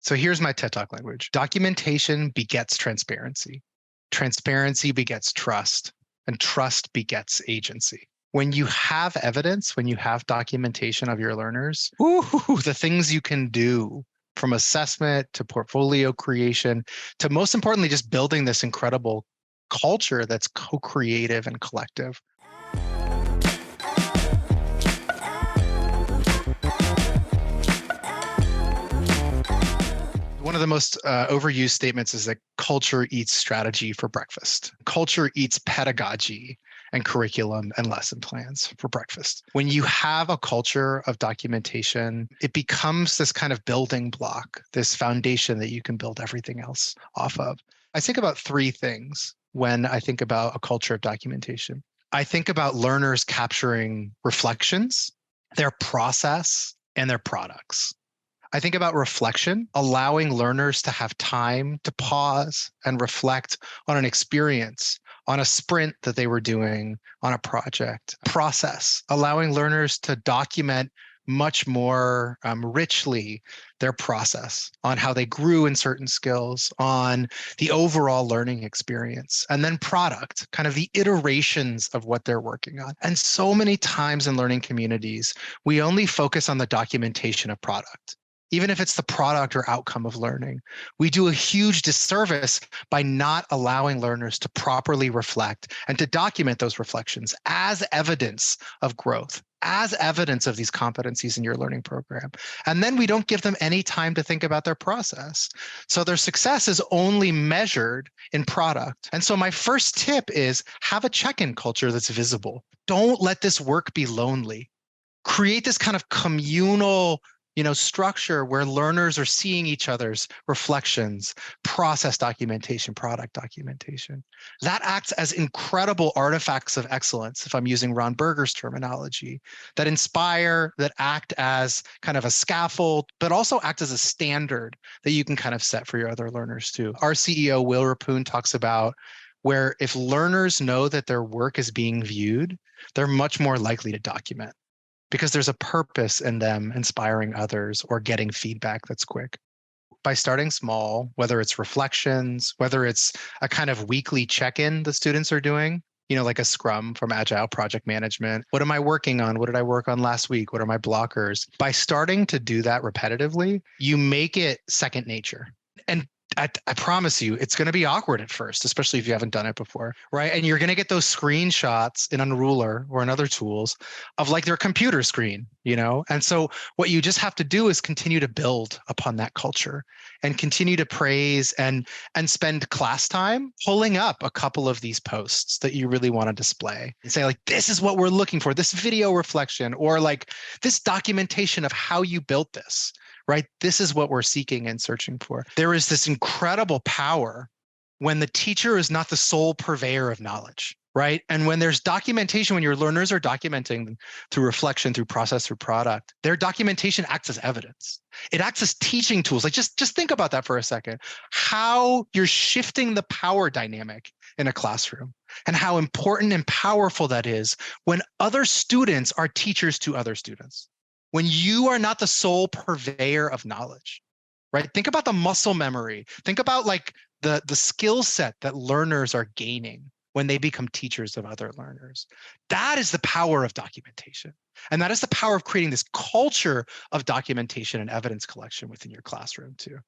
So here's my TED Talk language. Documentation begets transparency. Transparency begets trust, and trust begets agency. When you have evidence, when you have documentation of your learners, ooh, the things you can do from assessment to portfolio creation to most importantly, just building this incredible culture that's co-creative and collective. One of the most overused statements is that culture eats strategy for breakfast. Culture eats pedagogy and curriculum and lesson plans for breakfast. When you have a culture of documentation, it becomes this kind of building block, this foundation that you can build everything else off of. I think about three things when I think about a culture of documentation. I think about learners capturing reflections, their process, and their products. I think about reflection, allowing learners to have time to pause and reflect on an experience, on a sprint that they were doing, on a project. Process, allowing learners to document much more richly their process on how they grew in certain skills, on the overall learning experience. And then product, kind of the iterations of what they're working on. And so many times in learning communities, we only focus on the documentation of product. Even if it's the product or outcome of learning, we do a huge disservice by not allowing learners to properly reflect and to document those reflections as evidence of growth, as evidence of these competencies in your learning program. And then we don't give them any time to think about their process. So their success is only measured in product. And so my first tip is have a check-in culture that's visible. Don't let this work be lonely. Create this kind of communal structure where learners are seeing each other's reflections, process documentation, product documentation. That acts as incredible artifacts of excellence, if I'm using Ron Berger's terminology, that inspire, that act as kind of a scaffold, but also act as a standard that you can kind of set for your other learners too. Our CEO, Will Rapoon, talks about where if learners know that their work is being viewed, they're much more likely to document, because there's a purpose in them inspiring others or getting feedback that's quick. By starting small, whether it's reflections, whether it's a kind of weekly check-in the students are doing, like a scrum from Agile project management. What am I working on? What did I work on last week? What are my blockers? By starting to do that repetitively, you make it second nature. And I promise you, it's going to be awkward at first, especially if you haven't done it before, right? And you're going to get those screenshots in Unrulr or in other tools of like their computer screen, And so what you just have to do is continue to build upon that culture and continue to praise and spend class time pulling up a couple of these posts that you really want to display and say like, this is what we're looking for, this video reflection, or like this documentation of how you built this. Right? This is what we're seeking and searching for. There is this incredible power when the teacher is not the sole purveyor of knowledge, right? And when there's documentation, when your learners are documenting through reflection, through process, through product, their documentation acts as evidence. It acts as teaching tools. Like just think about that for a second, how you're shifting the power dynamic in a classroom and how important and powerful that is when other students are teachers to other students. When you are not the sole purveyor of knowledge, right? Think about the muscle memory. Think about like the skill set that learners are gaining when they become teachers of other learners. That is the power of documentation. And that is the power of creating this culture of documentation and evidence collection within your classroom too.